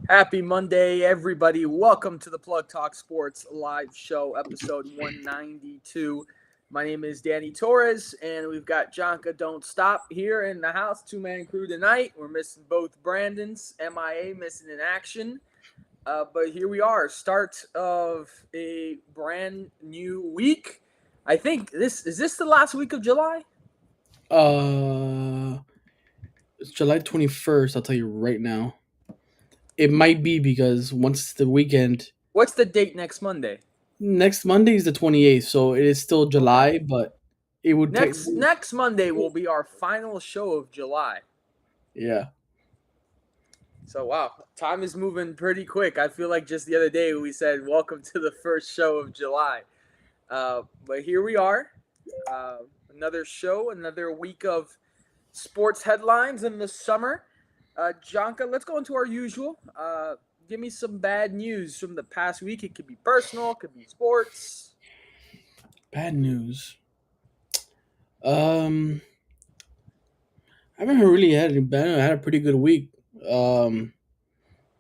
Happy Monday, everybody. Welcome to the Plug Talk Sports live show, episode 192. My name is Danny Torres, and we've got Jonka Don't Stop here in the house. Two-man crew tonight. We're missing both Brandons, MIA, missing in action. But here we are, start of a brand new week. I think this the last week of July? Uh, it's July 21st. I'll tell you right now. It might be because once the weekend, What's the date next Monday? next Monday is the 28th, so it is still Okay. July, but it would technically, Next Monday will be our final show of July. yeah. So wow, time is moving pretty quick. I feel like just the other day we said welcome to the first show of July, but here we are, uh, another show, another week of sports headlines in the summer. Jonka, let's go into our usual. Give me some bad news from the past week. It could be personal, it could be sports. Bad news. Um, I haven't really had any bad. I had a pretty good week. Um,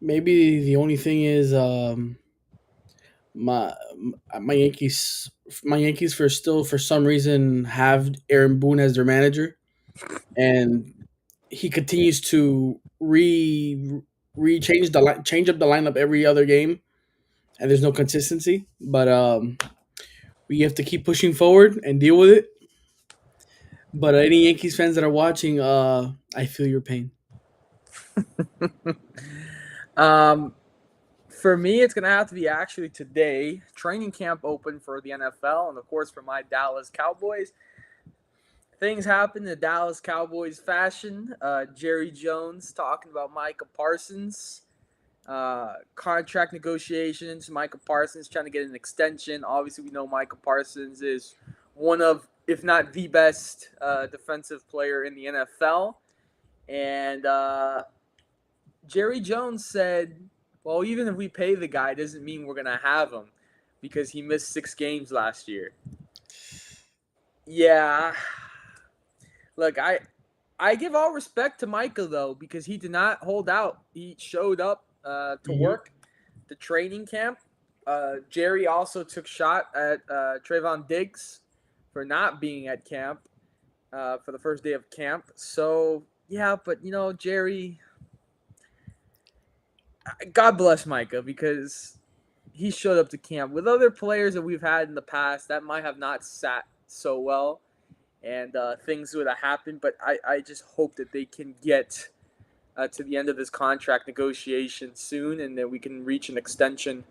Maybe the only thing is my my Yankees for some reason have Aaron Boone as their manager, and he continues to change up the lineup every other game, and there's no consistency. But we have to keep pushing forward and deal with it. But any Yankees fans that are watching, I feel your pain. um, for me, it's gonna have to be actually today. Training camp open for the NFL, and of course for my Dallas Cowboys. Things happen in the Dallas Cowboys fashion. Jerry Jones talking about Micah Parsons. Contract negotiations. Micah Parsons trying to get an extension. Obviously, we know Micah Parsons is one of, if not the best defensive player in the NFL. And Jerry Jones said, well, even if we pay the guy, it doesn't mean we're going to have him because he missed 6 games last year. Yeah. Look, I give all respect to Micah, though, because he did not hold out. He showed up to work the training camp. Jerry also took shot at Trayvon Diggs for not being at camp for the first day of camp. So, yeah, but, Jerry, God bless Micah because he showed up to camp. With other players that we've had in the past, that might have not sat so well and things would have happened. But I just hope that they can get to the end of this contract negotiation soon and that we can reach an extension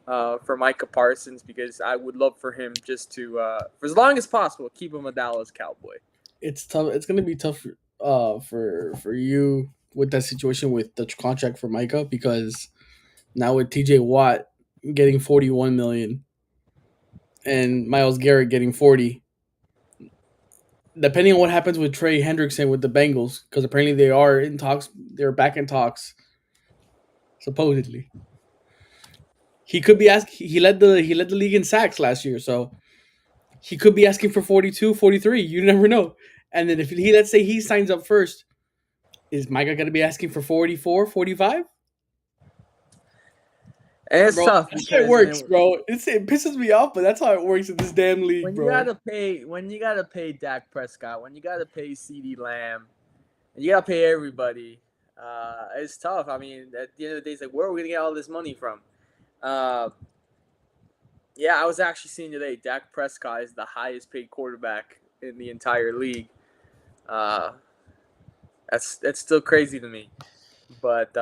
for Micah Parsons because I would love for him just to, for as long as possible, keep him a Dallas Cowboy. It's tough. It's gonna be tough for you with that situation with the contract for Micah because now with TJ Watt getting 41 million and Miles Garrett getting 40, depending on what happens with Trey Hendrickson with the Bengals, because apparently they are in talks. They're back in talks, supposedly. He could be asked. He led the league in sacks last year, so he could be asking for 42, 43. You never know. And then if he let's say he signs up first, is Micah going to be asking for 44, 45? And it's Bro, tough that's how it because works, bro. It pisses me off, but that's how it works in this damn league, when you bro. gotta pay Dak Prescott, when you gotta pay CeeDee Lamb, and you gotta pay everybody, it's tough. I mean, at the end of the day, it's like, where are we gonna get all this money from? Uh, yeah, I was actually seeing today, Dak Prescott is the highest paid quarterback in the entire league. Uh, that's still crazy to me, but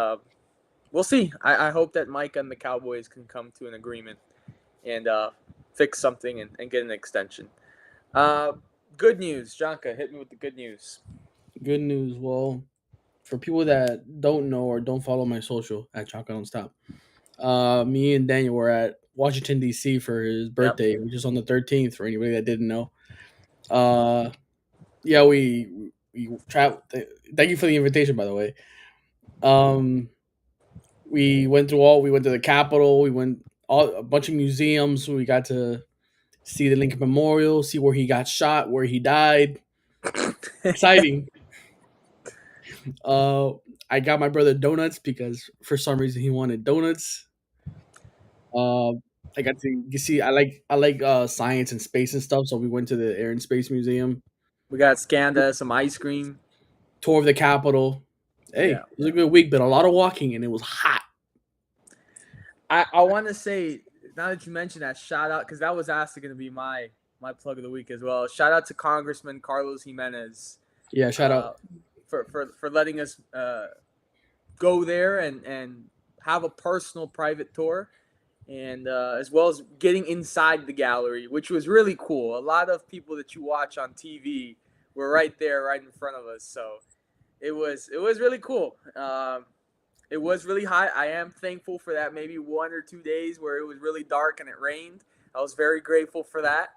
we'll see. I hope that Mike and the Cowboys can come to an agreement and fix something and get an extension. Uh, Good news, Jonka. Hit me with the good news. Good news. Well, for people that don't know or don't follow my social at Chalk Don't Stop, me and Daniel were at Washington D.C. for his Yep. birthday, which is on the 13th. For anybody that didn't know, uh, yeah, we traveled. Thank you for the invitation, by the way. Um, we went through all. We went to the Capitol. We went a bunch of museums. We got to see the Lincoln Memorial, see where he got shot, where he died. Exciting. Uh, I got my brother donuts because for some reason he wanted donuts. Uh, I got to you see I like science and space and stuff, so we went to the Air and Space Museum, We got Scanda, some ice cream. tour of the Capitol. Yeah. Hey, it was a good week, but a lot of walking and it was hot. I want to say, now that you mentioned that, shout out, because that was actually going to be my plug of the week as well. Shout out to Congressman Carlos Jimenez Yeah, shout out. uh, for letting us go there and have a personal private tour, and as well as getting inside the gallery, which was really cool. A lot of people that you watch on TV were right there, right in front of us. So it was really cool. It was really hot. I am thankful for that. Maybe 1 or 2 days where it was really dark and it rained. I was very grateful for that.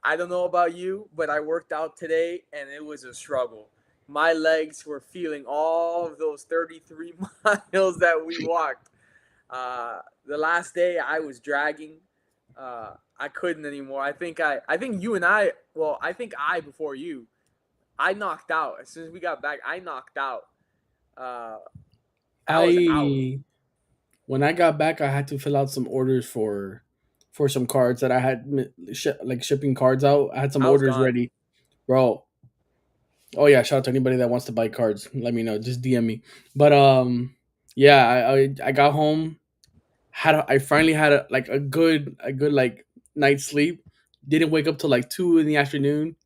I don't know about you, but I worked out today and it was a struggle. My legs were feeling all of those 33 miles that we walked. The last day I was dragging. I couldn't anymore. I think you and I. Well, I think I before you. I knocked out as soon as we got back. I knocked out. Uh, I was out. I When I got back, I had to fill out some orders for some cards that I had like shipping cards out. I had some I was orders gone. ready, bro. Oh yeah, shout out to anybody that wants to buy cards. Let me know. Just DM me. But yeah, I got home. I finally had a good like night's sleep. Didn't wake up till like 2 in the afternoon,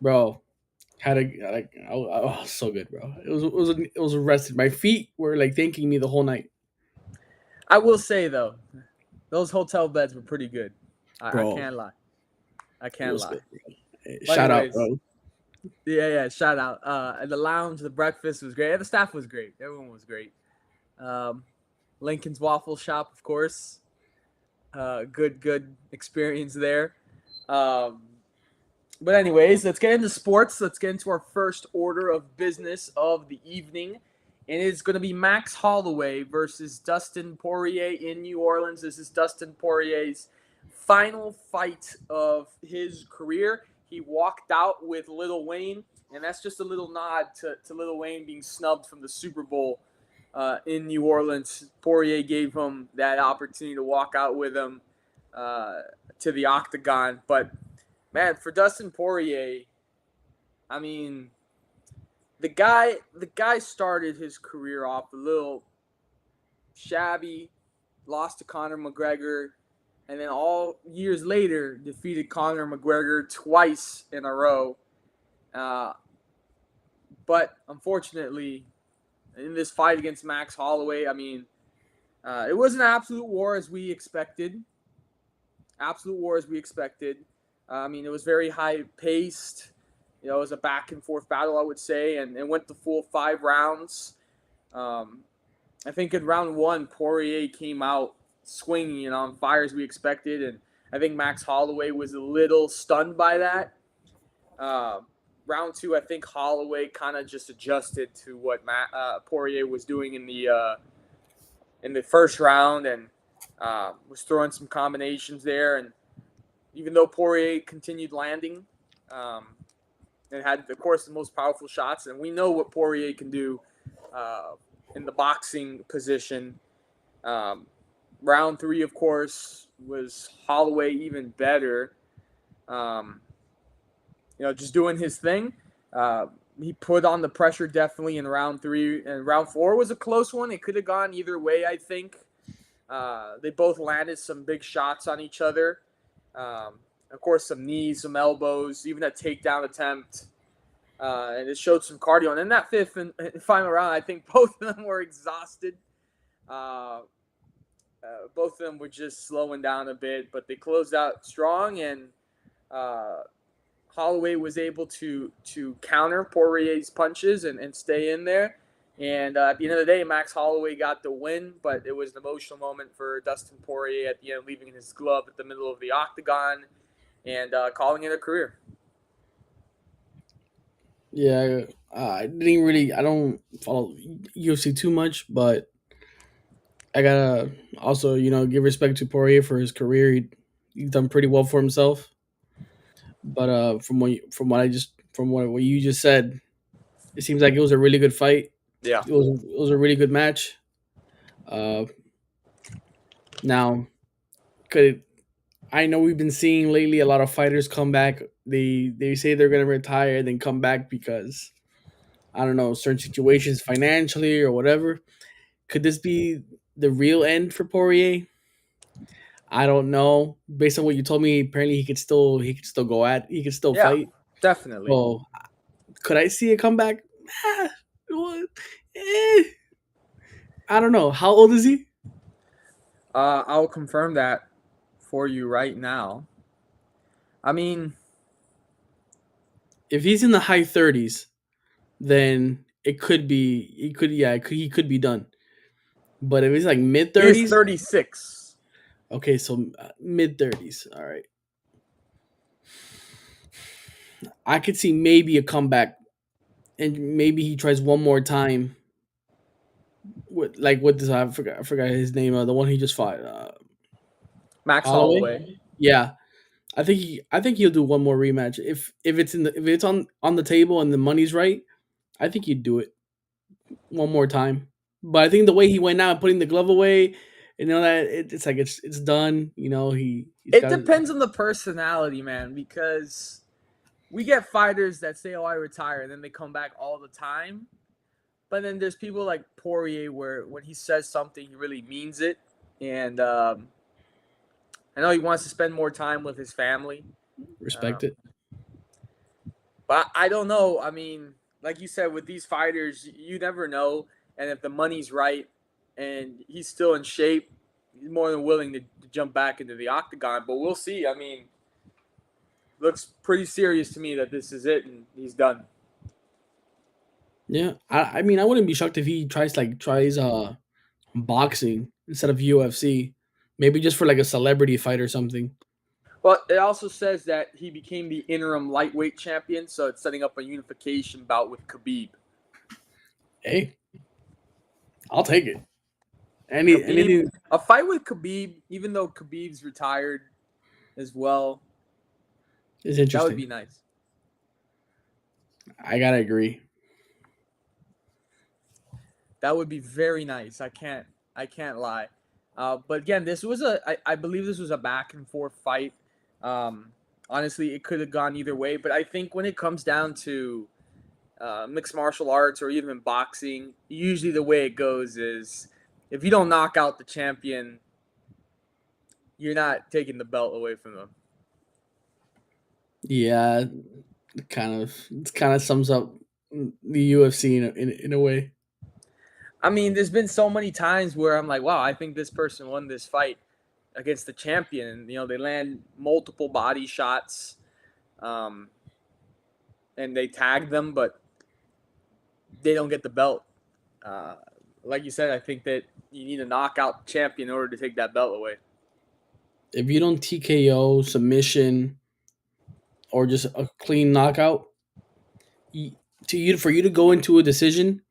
bro. Had a like oh so good, bro. It was arrested. My feet were like thanking me the whole night, I will say though, those hotel beds were pretty good. I bro. can't lie. I It can't was lie. good. But Shout out, anyways, bro. yeah. Shout out. The lounge, the breakfast was great. The staff was great. Everyone was great. Um, Lincoln's Waffle Shop, of course. Good experience there. Um, but anyways, let's get into sports. Let's get into our first order of business of the evening, and it's going to be Max Holloway versus Dustin Poirier in New Orleans. This is Dustin Poirier's final fight of his career. He walked out with Lil Wayne, and that's just a little nod to Lil Wayne being snubbed from the Super Bowl in New Orleans. Poirier gave him that opportunity to walk out with him uh, to the octagon, but man, for Dustin Poirier, I mean, the guy started his career off a little shabby, lost to Conor McGregor, and then all years later defeated Conor McGregor twice in a row. Uh, but unfortunately, in this fight against Max Holloway, I mean, it was an absolute war as we expected. Absolute war as we expected. I mean, it was very high paced. You know, it was a back and forth battle, I would say, and it went the full 5 rounds. Um, I think in round one, Poirier came out swinging and on fire as we expected, and I think Max Holloway was a little stunned by that. Uh, Round two, I think Holloway kind of just adjusted to what Poirier was doing in the first round and was throwing some combinations there. And even though Poirier continued landing, um, and had, of course, the most powerful shots. And we know what Poirier can do uh, in the boxing position. Um, Round three, of course, was Holloway even better. Um, just doing his thing. Uh, he put on the pressure definitely in round three. And round four was a close one. It could have gone either way, I think. They both landed some big shots on each other. Of course, some knees, some elbows, even a takedown attempt. And it showed some cardio. And in that fifth and final round, I think both of them were exhausted. Uh, both of them were just slowing down a bit, but they closed out strong, and uh, Holloway was able to counter Poirier's punches and stay in there. And at the end of the day, Max Holloway got the win, but it was an emotional moment for Dustin Poirier at the end, leaving his glove at the middle of the octagon and calling it a career. Yeah, I didn't really. I don't follow UFC too much, but I gotta also give respect to Poirier for his career. He's done pretty well for himself. But from what you just said, It seems like it was a really good fight. Yeah. It was a really good match. Uh, Now, could I know we've been seeing lately a lot of fighters come back. They say they're gonna retire, then come back because I don't know certain situations financially or whatever. Could this be the real end for Poirier? I don't know. Based on what you told me, apparently he could still Yeah, fight. definitely. So could I see a comeback? Ah, well, eh, I don't know. How old is he? I'll confirm that for you right now. I mean, If he's in the high 30s, then it could be. He could be done. But if he's like mid he is 30s, 36. okay, so mid 30s. All right, I could see maybe a comeback, and maybe he tries one more time with this. I forgot his name. The one he just fought, Max Holloway. Holloway. Yeah, I think he'll do one more rematch if it's on the table and the money's right. I think he'd do it one more time. But I think the way he went out, putting the glove away, that it's like it's done. He's It got. depends on the personality, man, because we get fighters that say, "Oh, I retire," and then they come back all the time. But then there's people like Poirier, where when he says something, he really means it. And I know he wants to spend more time with his family. Respect Um, it. but I don't know. I mean, like you said, with these fighters, you never know. And if the money's right and he's still in shape, he's more than willing to jump back into the octagon. But we'll see. I mean, looks pretty serious to me that this is it and he's done. Yeah, I mean, I wouldn't be shocked if he tries boxing instead of UFC, maybe just for like a celebrity fight or something. But it also says that he became the interim lightweight champion, so it's setting up a unification bout with Khabib. Hey, I'll take it. Khabib, Anything a fight with Khabib, even though Khabib's retired as well, is that would interesting. be nice. I gotta agree. That would be very nice. I can't lie. But again, I believe this was a back and forth fight. Um, honestly, it could have gone either way. But I think when it comes down to mixed martial arts or even boxing, usually the way it goes is if you don't knock out the champion, you're not taking the belt away from them. Yeah, it kind of sums up the UFC in a way. I mean, there's been so many times where I'm like, wow, I think this person won this fight against the champion. And, they land multiple body shots, um, and they tag them, but they don't get the belt. Uh, like you said, I think that you need to knock out the champion in order to take that belt away. If you don't TKO submission or just a clean knockout, you, for you to go into a decision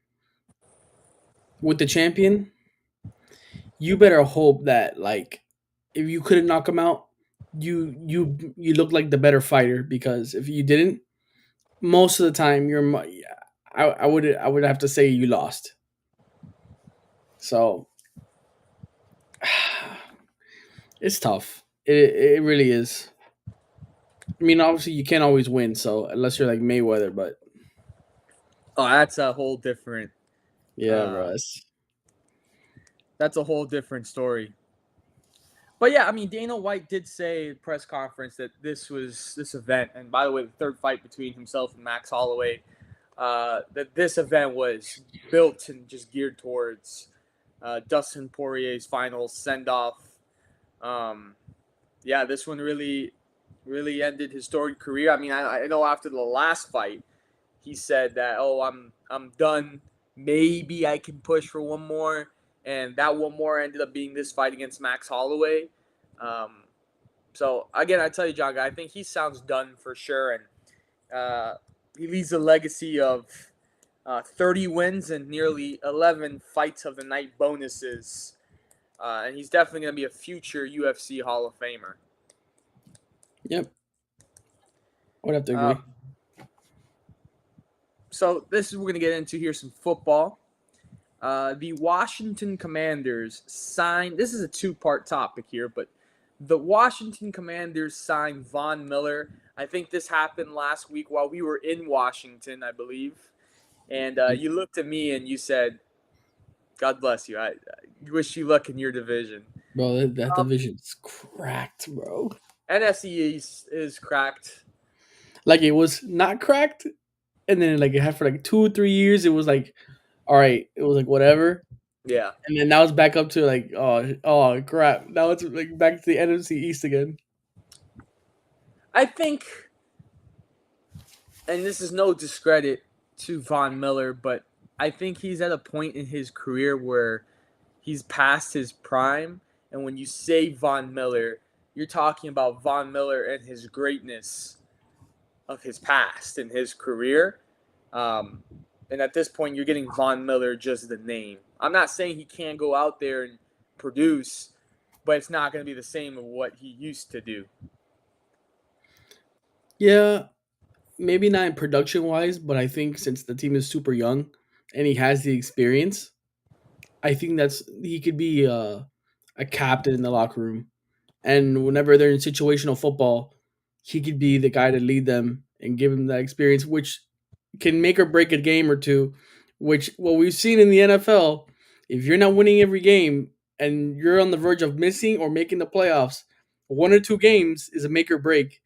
with the champion, you better hope that like if you couldn't knock him out, you look like the better fighter because if you didn't, most of the time I would have to say you lost. So it's tough. It really is. I mean, obviously you can't always win, so unless you're like Mayweather, but Oh, that's a whole different. yeah, Uh, bro. that's a whole different story. But yeah, I mean, Dana White did say at press conference that this event, and by the way, the third fight between himself and Max Holloway, that this event was built and just geared towards Dustin Poirier's final send off. Um, yeah, this one really ended his storied career. I mean, I know after the last fight, he said that, oh, I'm done. Maybe I can push for one more, and that one more ended up being this fight against Max Holloway. Um, so again, I tell you, John, I think he sounds done for sure, and he leaves a legacy of 30 wins and nearly 11 fights of the night bonuses, and he's definitely going to be a future UFC Hall of Famer. Yep, I would have to Uh, agree. So this is we're gonna get into here some football. The Washington Commanders signed. This is a two-part topic here, but the Washington Commanders signed Von Miller. I think this happened last week while we were in Washington, I believe. And you looked at me and you said, "God bless you. I wish you luck in your division." Bro, that Um, division's cracked, bro. NFC East is cracked. Like it was not cracked, and then like it had for like 2 or 3 years. It was like, all right, it was like whatever, Yeah, and then now it's back up to like, oh crap. Now it's like back to the NFC East again. I think, and this is no discredit to Von Miller, but I think he's at a point in his career where he's past his prime. And when you say Von Miller, you're talking about Von Miller and his greatness of his past and his career. And at this point, you're getting Von Miller just the name. I'm not saying he can't go out there and produce, but it's not going to be the same of what he used to do. Yeah, maybe not in production wise, but I think since the team is super young and he has the experience, I think that's he could be a captain in the locker room. And whenever they're in situational football, he could be the guy to lead them and give them that experience, which can make or break a game or two. Which what we've seen in the NFL, if you're not winning every game and you're on the verge of missing or making the playoffs, 1 or 2 games is a make or break,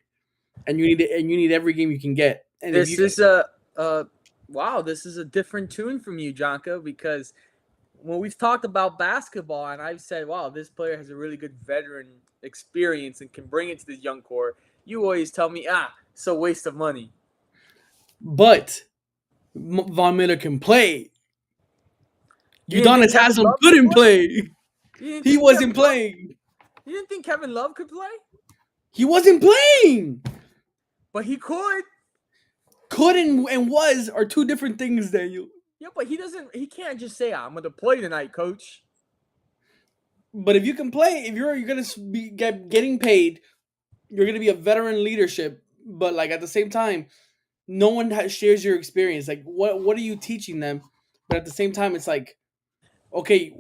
and you need every game you can get. And if you This is a wow, this is a different tune from you, Jonka, because when we've talked about basketball and I've said, wow, this player has a really good veteran experience and can bring it to the young core, you always tell me, it's a waste of money. but Von Miller can play. You didn't think Udonis Kevin Haslam Love could couldn't play? play. You didn't He think wasn't Kevin Love? playing. You didn't think Kevin Love could play? He wasn't playing. But he could. Could and was are two different things, Daniel. Yeah, but he doesn't. He can't just say, "I'm going to play tonight, coach." But if you can play, if you're gonna be getting paid, you're gonna be a veteran leadership. But like at the same time, no one shares your experience. Like what are you teaching them? But at the same time, it's like okay,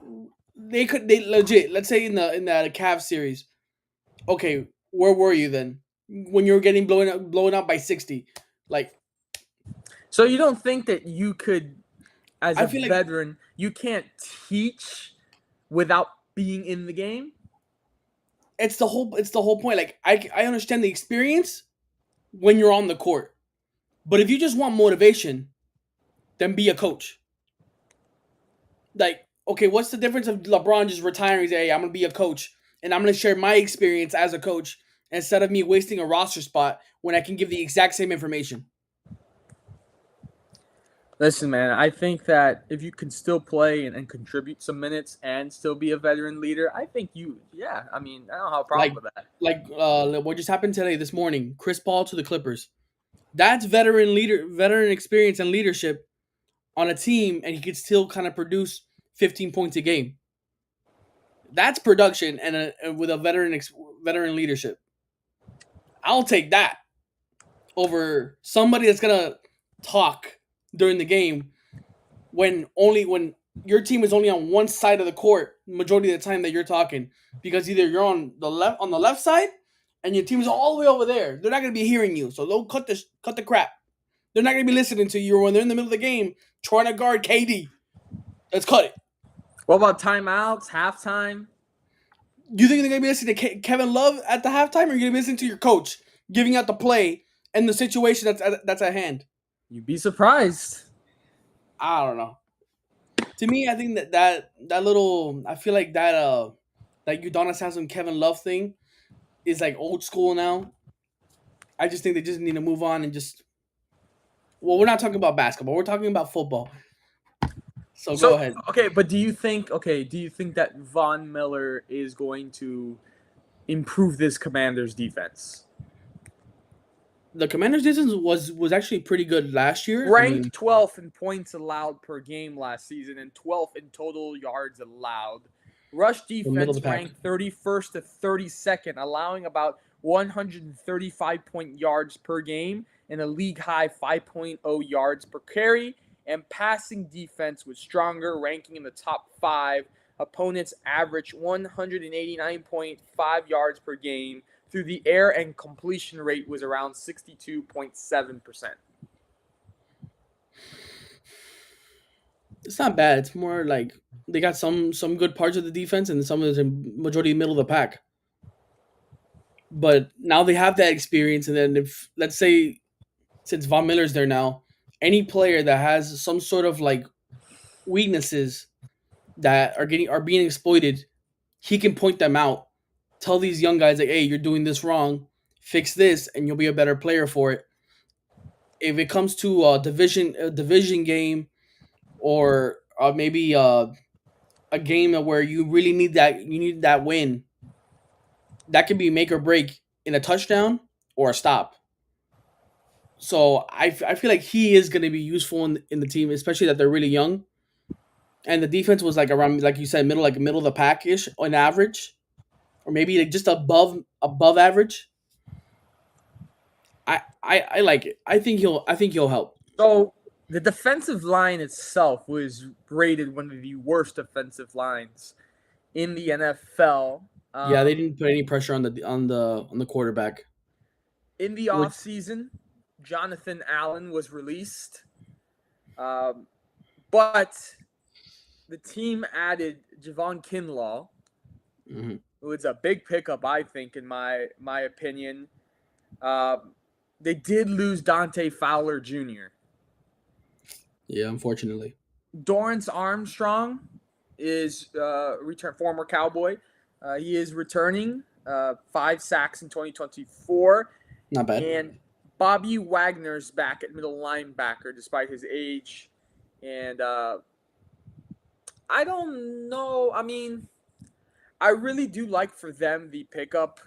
they legit. Let's say in the Cavs series, okay, where were you then when you were getting blown up by 60? Like So you don't think that you could, as I a feel like veteran, you can't teach without being in the game? it's the whole point. Like I understand the experience when you're on the court, but if you just want motivation, then be a coach. Like okay, what's the difference of LeBron just retiring? Say, hey, I'm gonna be a coach and I'm gonna share my experience as a coach instead of me wasting a roster spot when I can give the exact same information. Listen, man, I think that if you can still play and contribute some minutes and still be a veteran leader, I think I mean, I don't have a Like problem with that. what just happened today this morning, Chris Paul to the Clippers. That's veteran experience and leadership on a team, and he could still kind of produce 15 points a game. That's production and with a veteran leadership. I'll take that over somebody that's gonna talk during the game when your team is only on one side of the court majority of the time that you're talking, because either you're on the left side and your team is all the way over there. They're not gonna be hearing you, so they'll cut the crap. They're not gonna be listening to you when they're in the middle of the game trying to guard KD. Let's cut it. What about timeouts, halftime? You think they're gonna be listening to Kevin Love at the halftime, or are you gonna be listening to your coach giving out the play and the situation that's at hand? You'd be surprised. I don't know. To me, I think that little, I feel like that Udonis has some Kevin Love thing is like old school now. I just think they just need to move on and just. Well, we're not talking about basketball. We're talking about football. So go So ahead. okay, but do you think that Von Miller is going to improve this Commanders defense? The Commanders' defense was actually pretty good last year. I mean, Ranked 12th in points allowed per game last season and 12th in total yards allowed. Rush the middle of defense the pack. ranked 31st to 32nd, allowing about 135 point yards per game and a league high 5.0 yards per carry, and passing defense was stronger, ranking in the top five. Opponents averaged 189.5 yards per game through the air, and completion rate was around 62.7%. It's not bad. It's more like they got some good parts of the defense and some of the majority middle of the pack. But now they have that experience, and then if let's say since Von Miller's there now, any player that has some sort of like weaknesses that are being exploited, he can point them out. Tell these young guys like, hey, you're doing this wrong. Fix this, and you'll be a better player for it. If it comes to a division game, or maybe a game where you need that win, that can be make or break in a touchdown or a stop. So I feel like he is going to be useful in the team, especially that they're really young. And the defense was like around, like you said, middle of the pack ish on average, or maybe like just above average. I like it. I think he'll help. So the defensive line itself was rated one of the worst defensive lines in the NFL. Yeah, they Um, didn't put any pressure on the quarterback. in the Which offseason, Jonathan Allen was released, um, but the team added Javon Kinlaw, mhm. who is a big pickup, I think, in my opinion. Um, they did lose Dante Fowler Jr. Yeah, unfortunately, Dorrance Armstrong is former Cowboy. He is returning 5 sacks in 2024, not bad. and Bobby Wagner's back at middle linebacker despite his age. And I don't know. I mean, I really do like for them the pickup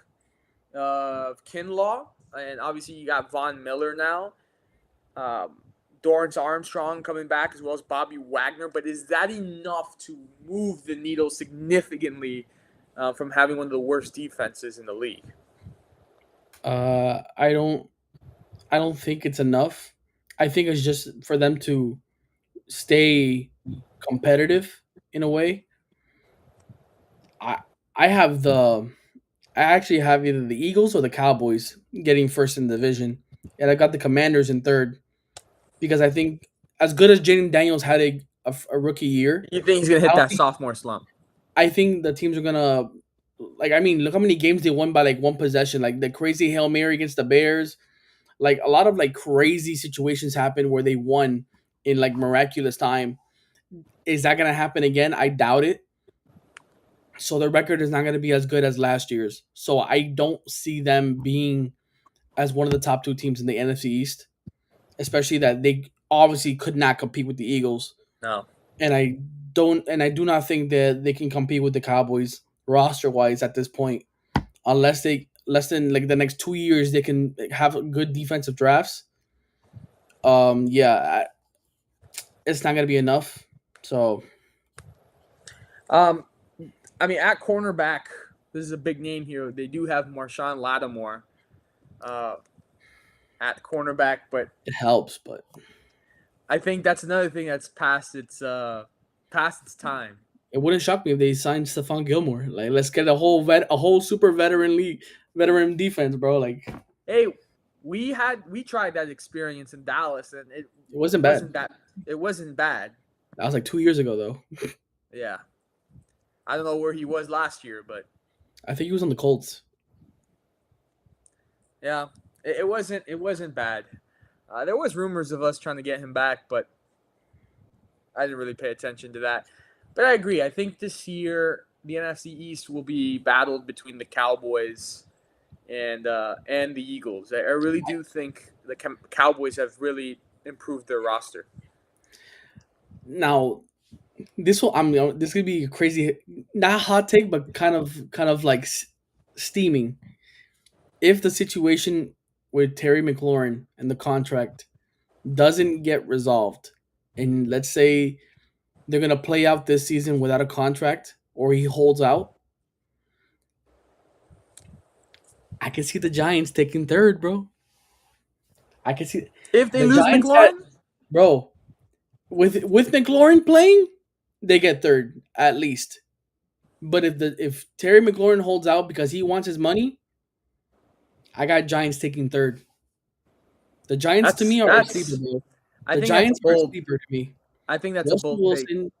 of Kinlaw, and obviously you got Von Miller now. Um, Dorrance Armstrong coming back as well as Bobby Wagner, but is that enough to move the needle significantly from having one of the worst defenses in the league? I don't think it's enough. I think it's just for them to stay competitive in a way. I I have the I actually have either the Eagles or the Cowboys getting first in the division, and I got the Commanders in third because I think as good as Jaden Daniels had a rookie year, You think he's going to I hit don't that think sophomore slump? I think the teams are gonna like. I mean, look how many games they won by like one possession, like the crazy Hail Mary against the Bears. Like a lot of like crazy situations happen where they won in like miraculous time. Is that gonna happen again? I doubt it. So their record is not going to be as good as last year's. So I don't see them being as one of the top two teams in the NFC East, especially that they obviously could not compete with the Eagles. No. And I do not think that they can compete with the Cowboys roster wise at this point, unless they less than like the next 2 years they can have good defensive drafts. Yeah, it's not going to be enough. So Um, I mean, at cornerback, this is a big name here. They do have Marshawn Lattimore uh, at cornerback, but it helps, but I think that's another thing that's past its time. it wouldn't shock me if they signed Stephon Gilmore. Like, let's get a whole super veteran defense, bro. Like, it Hey, we tried that experience in Dallas, and it wasn't bad. wasn't that it wasn't bad. That was like 2 years ago, though. Yeah, I don't know where he was last year, but I think he was on the Colts. yeah, it wasn't bad. There was rumors of us trying to get him back, but I didn't really pay attention to that. But I agree. I think this year the NFC East will be battled between the Cowboys and the Eagles. I really do think the Cowboys have really improved their roster. Now, this could be a crazy, not hot take, but kind of like steaming. If the situation with Terry McLaurin and the contract doesn't get resolved, and let's say they're gonna play out this season without a contract, or he holds out, I can see the Giants taking third, bro. I can see If they the lose Giants had McLaurin, bro with McLaurin playing, they get third at least. But if Terry McLaurin holds out because he wants his money, I got Giants taking third. The Giants to that's me are a sleeper, that's. bro. I The think that's a Giants are a bold. sleeper to me. I think that's a Russell bold take. Wilson,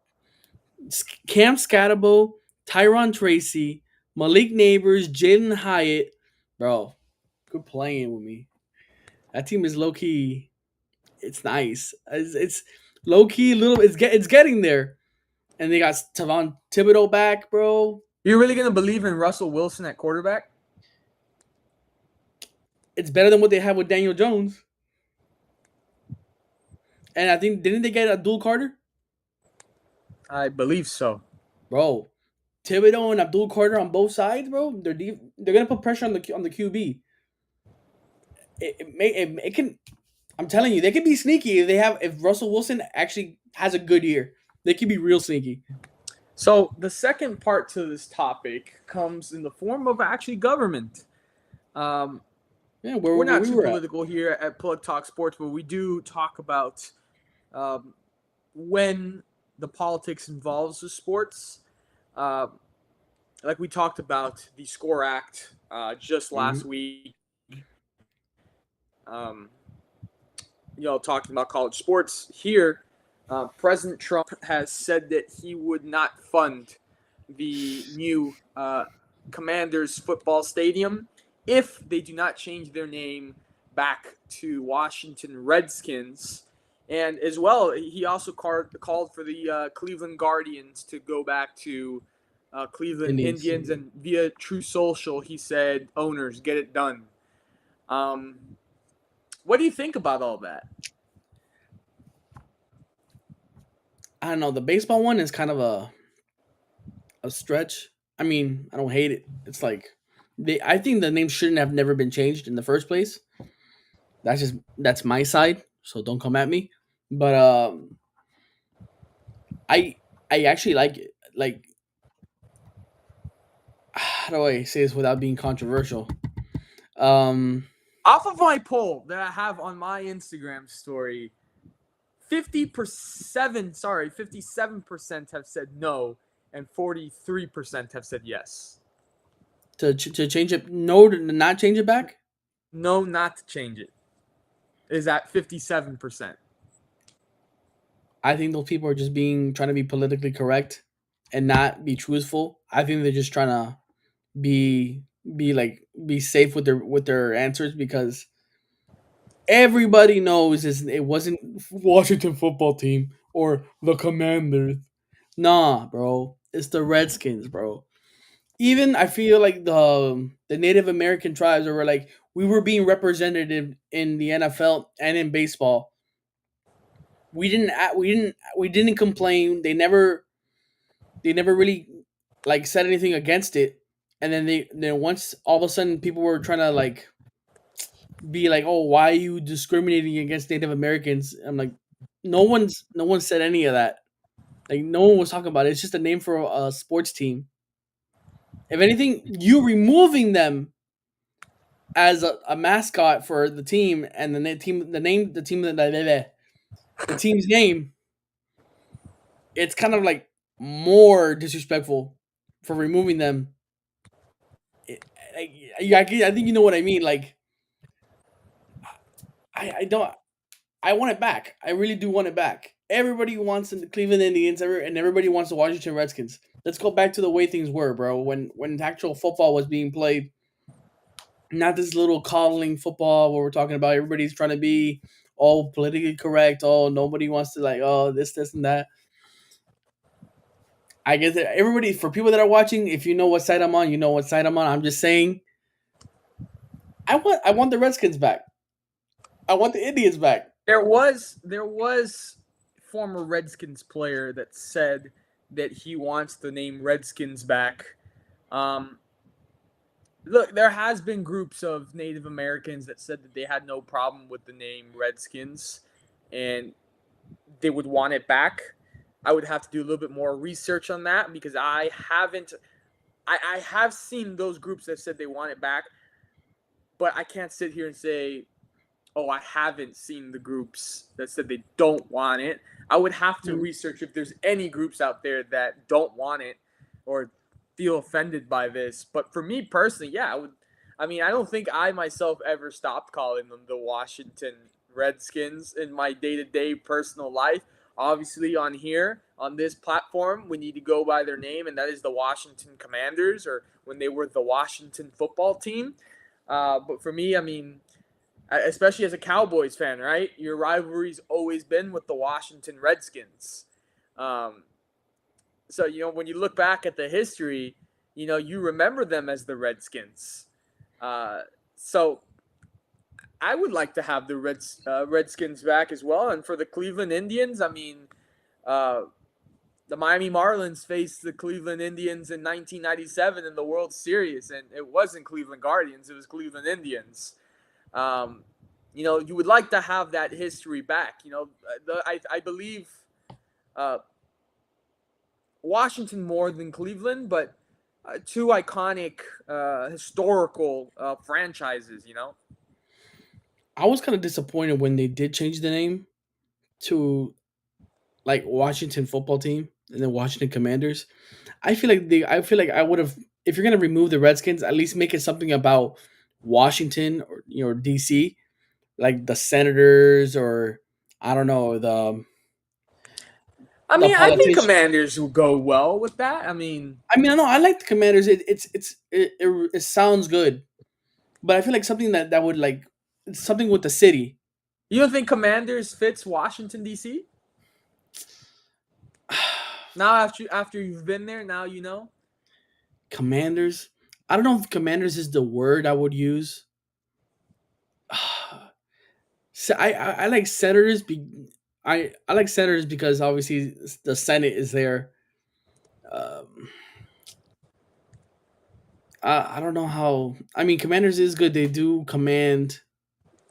Cam Scatabo, Tyron Tracy, Malik Neighbors, Jalen Hyatt, bro. Good playing with me. That team is low key. It's nice. It's low key. Little. It's getting there. And they got Tavon Thibodeau back, bro. You're really gonna believe in Russell Wilson at quarterback? It's better than what they have with Daniel Jones. And I think didn't they get Abdul Carter, I believe so. bro? Thibodeau and Abdul Carter on both sides, bro. They're gonna put pressure on the QB. It can. I'm telling you, they could be sneaky if they have if Russell Wilson actually has a good year. They could be real sneaky. So the second part to this topic comes in the form of actually government. Um, Yeah, we're where not we too were at. political here at Plug Talk Sports, but we do talk about um, when the politics involves the sports. Uh, like we talked about the Score Act just last Mhm. week. Um, talking about college sports here. President Trump has said that he would not fund the new Commanders football stadium if they do not change their name back to Washington Redskins. And as well, he also called for the Cleveland Guardians to go back to Cleveland Indians. Indians. And via True Social, he said, owners, get it done. Um, what do you think about all that? I don't know. The baseball one is kind of a stretch. I mean, I don't hate it. It's like they. I think the name shouldn't have never been changed in the first place. That's my side. So don't come at me. But I I actually like it. Like how do I say this without being controversial? Um, Off of my poll that I have on my Instagram story, 57% have said no, and 43% have said yes. to change it, no, to not change it back. No, not to change it is at 57%. I think those people are just being trying to be politically correct and not be truthful. I think they're just trying to be be safe with their answers because everybody knows it wasn't Washington football team or the Commanders. Nah, bro, it's the Redskins, bro. Even I feel like the Native American tribes were like we were being represented in the NFL and in baseball. We didn't complain. They never really like said anything against it. And then once all of a sudden people were trying to like be like, "Oh, why are you discriminating against Native Americans?" I'm like, no one said any of that. Like no one was talking about it. It's just a name for a sports team. If anything, you removing them as a mascot for the team and the team's name, it's kind of like more disrespectful for removing them. It, I think you know what I mean. Like I don't I want it back. I really do want it back. Everybody wants the Cleveland Indians, and everybody wants the Washington Redskins. Let's go back to the way things were, bro. When actual football was being played, not this little coddling football where we're talking about everybody's trying to be all politically correct. Oh, nobody wants to like this and that. I guess that everybody for people that are watching, if you know what side I'm on, you know what side I'm on. I'm just saying, I want the Redskins back. I want the Indians back. There was former Redskins player that said that he wants the name Redskins back. Um, Look, there has been groups of Native Americans that said that they had no problem with the name Redskins, and they would want it back. I would have to do a little bit more research on that because I haven't. I have seen those groups that said they want it back, but I can't sit here and say oh, I haven't seen the groups that said they don't want it. I would have to Mhm. research if there's any groups out there that don't want it or feel offended by this. But for me personally, yeah, I would. I mean, I don't think I myself ever stopped calling them the Washington Redskins in my day to day personal life. Obviously, on here, on this platform, we need to go by their name, and that is the Washington Commanders, or when they were the Washington football team. But for me, I mean, especially as a Cowboys fan, right? Your rivalry's always been with the Washington Redskins. Um, so, when you look back at the history, you remember them as the Redskins. Uh, so I would like to have the Redskins back as well. And for the Cleveland Indians, I mean, uh, the Miami Marlins faced the Cleveland Indians in 1997 in the World Series, and it wasn't Cleveland Guardians; it was Cleveland Indians. Um, you would like to have that history back. I believe uh, Washington more than Cleveland, but two iconic historical franchises. I was kind of disappointed when they did change the name to like Washington Football Team and then Washington Commanders. I feel like I would have, if you're gonna remove the Redskins, at least make it something about Washington or DC, like the Senators or I don't know I the mean, I think politician. Commanders will go well with that. I mean, I mean, I know I like the Commanders. It sounds good, but I feel like something that would like it's something with the city. you don't think Commanders fits Washington D.C.? Now after you've been there, now you know. Commanders. I don't know if Commanders is the word I would use. So I like Senators. I like Senators because obviously the Senate is there. Um, I don't know how. I mean, Commanders is good. They do command,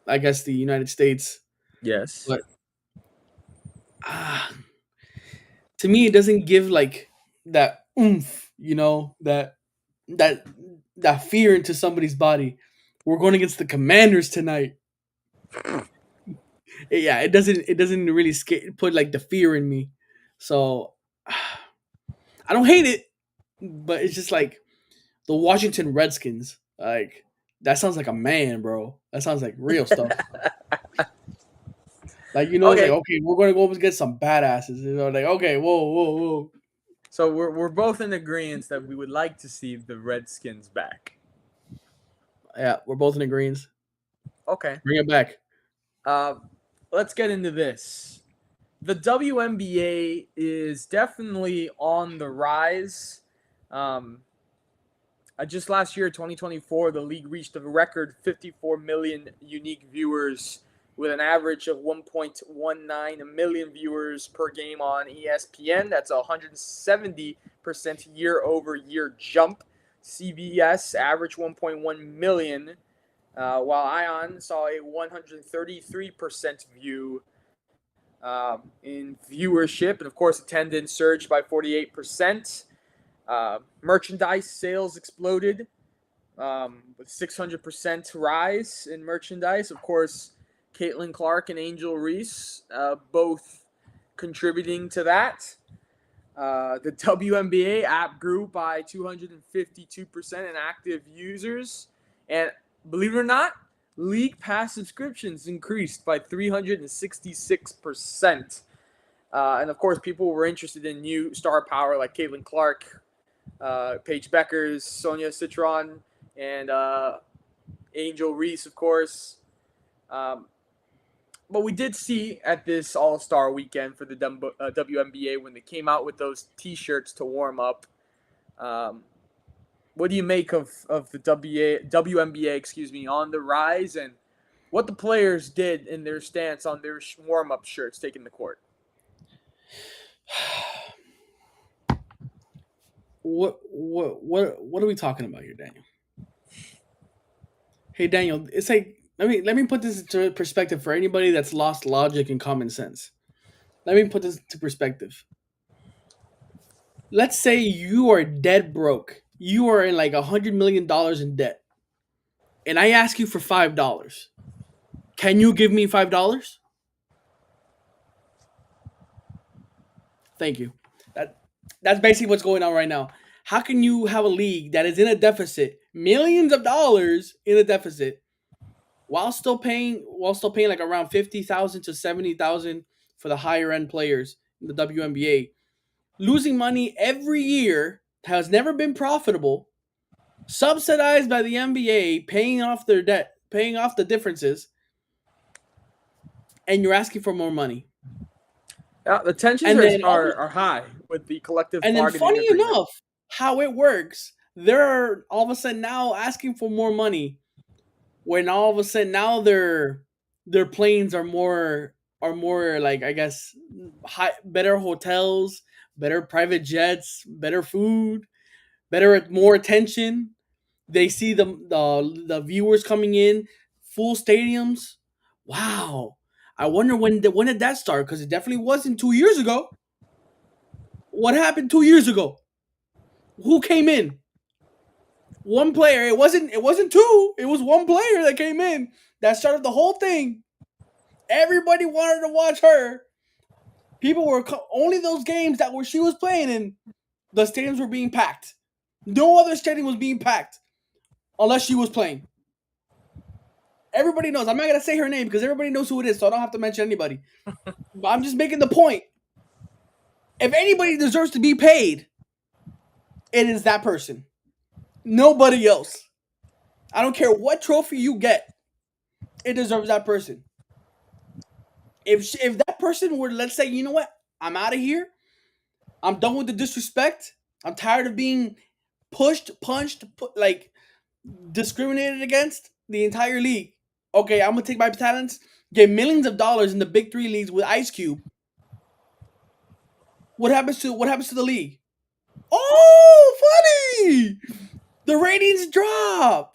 I guess, the United States. Yes. But ah, to me, it doesn't give like that oomph. That that fear into somebody's body. We're going against the Commanders tonight. Yeah, it doesn't really put like the fear in me. So I don't hate it, but it's just like the Washington Redskins. Like that sounds like a man, bro. That sounds like real stuff. Like like Okay, okay, we're gonna go up and get some badasses. Like okay, whoa, whoa, whoa. so we're both in agreement that we would like to see the Redskins back. Yeah, we're both in agreement. Okay. Bring it back. Uh, let's get into this. The WNBA is definitely on the rise. Um, just last year, 2024, the league reached a record 54 million unique viewers with an average of 1.19 million viewers per game on ESPN. That's a 170% year over year jump. CBS averaged 1.1 million, while Ion saw a 133% view in viewership. And of course, attendance surged by 48%. Merchandise sales exploded with 600% rise in merchandise. Of course, Caitlin Clark and Angel Reese both contributing to that. The WNBA app grew by 252% in active users. And believe it or not, league pass subscriptions increased by 366%. And of course, people were interested in new star power like Caitlin Clark, Paige Beckers, Sonia Citron, and Angel Reese, of course. Um, but we did see at this All Star weekend for the WNBA when they came out with those T-shirts to warm up. Um, what do you make of the WNBA, excuse me, on the rise, and what the players did in their stance on their warm up shirts taking the court? What are we talking about here, Daniel? Hey Daniel, it's like let me put this into perspective for anybody that's lost logic and common sense. Let me put this into perspective. Let's say you are dead broke. You are in like $100 million in debt, and I ask you for $5. Can you give me $5? Thank you. That that's basically what's going on right now. How can you have a league that is in a deficit, millions of dollars in a deficit, while still paying like around 50,000 to 70,000 for the higher end players in the WNBA, losing money every year, has never been profitable, subsidized by the NBA, paying off their debt, paying off the differences, and you're asking for more money. The tensions And are, then are are high with the collective And then, bargaining funny agreement. enough, how it works, they're all of a sudden now asking for more money. When all of a sudden now their planes are more like, I guess, better hotels, better private jets, better food, better more attention. They see the viewers coming in, full stadiums. Wow. I wonder when did that start? Because it definitely wasn't 2 years ago. What happened 2 years ago? Who came in? One player. It wasn't two. It was one player that came in that started the whole thing. Everybody wanted to watch her. People were only those games that where she was playing in. The stadiums were being packed. No other stadium was being packed unless she was playing. Everybody knows. I'm not gonna say her name because everybody knows who it is, so I don't have to mention anybody. But I'm just making the point. If anybody deserves to be paid, it is that person. Nobody else. I don't care what trophy you get. It deserves that person. If that person were, let's say, you know what, I'm out of here. I'm done with the disrespect. I'm tired of being pushed, punched, like discriminated against the entire league. Okay, I'm gonna take my talents, get millions of dollars in the big three leagues with Ice Cube. What happens to the league? Oh, funny! The ratings drop.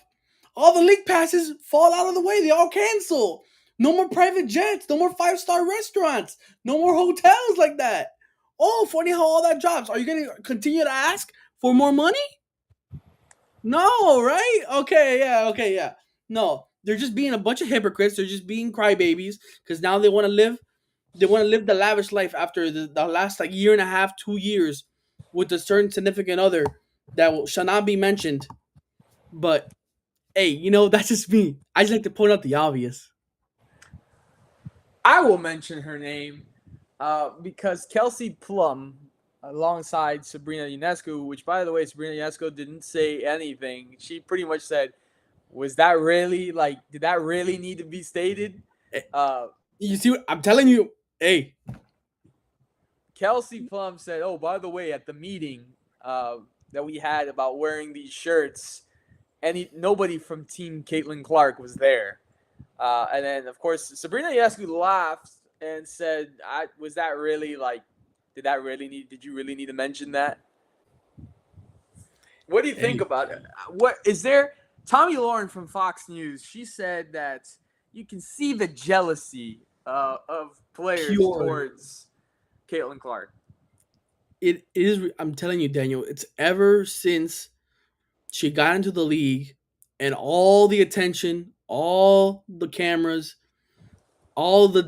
All the league passes fall out of the way. They all cancel. No more private jets. No more 5-star restaurants. No more hotels like that. Oh, funny how all that drops. Are you going to continue to ask for more money? No, right? Okay, yeah. No, they're just being a bunch of hypocrites. They're just being crybabies because now they want to live. They want to live the lavish life after the last like year and a half, 2 years with a certain significant other that shall not be mentioned. But hey, that's just me. I just like to point out the obvious. I will mention her name because Kelsey Plum, alongside Sabrina Ionescu, which, by the way, Sabrina Ionescu didn't say anything. She pretty much said, "Was that really like? Did that really need to be stated?" Eh, Uh, You see, I'm telling you, hey, Kelsey Plum said, "Oh, by the way, at the meeting that we had about wearing these shirts, nobody from Team Caitlin Clark was there." And then, of course, Sabrina Ionescu laughed and said, "Was that really like? Did that really need? Did you really need to mention that?" What do you think hey, about it? What is there? Tommy Lauren from Fox News. She said that you can see the jealousy of players pure. towards Caitlin Clark. It is. I'm telling you, Daniel. It's ever since she got into the league, and all the attention, all the cameras, all the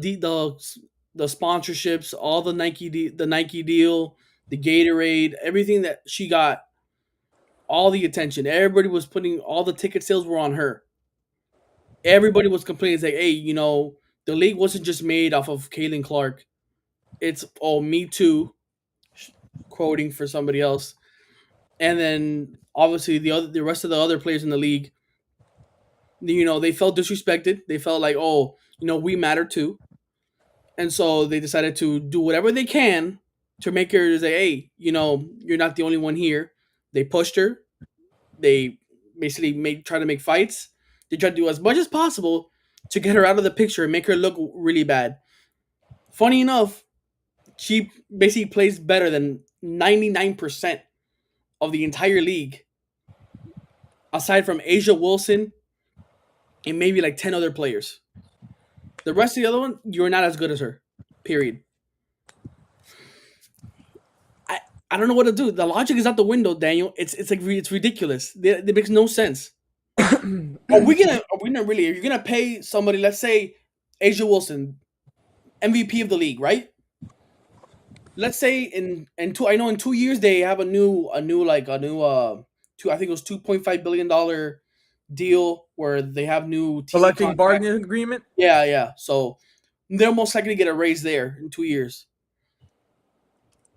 sponsorships, all the Nike deal, the Gatorade, everything that she got, all the attention. Everybody was putting all the ticket sales were on her. Everybody was complaining, it's like, hey, the league wasn't just made off of Caitlin Clark. It's me too, quoting for somebody else. And then obviously the rest of the other players in the league, they felt disrespected. They felt like, oh, we matter too. And so they decided to do whatever they can to make her say, hey, you're not the only one here. They pushed her. They basically try to make fights. They try to do as much as possible to get her out of the picture and make her look really bad. Funny enough, she basically plays better than 99% of the entire league, aside from Asia Wilson and maybe like 10 other players. The rest of the other one, you're not as good as her. Period. I, I don't know what to do. The logic is out the window, Daniel. It's ridiculous. It makes no sense. Are we gonna really? Are you gonna pay somebody? Let's say Asia Wilson, MVP of the league, right? Let's say in two, I know in 2 years they have a new two, I think it was $2.5 billion deal where they have new TV Collecting contract. bargaining agreement. Yeah, yeah. So they're most likely to get a raise there in 2 years.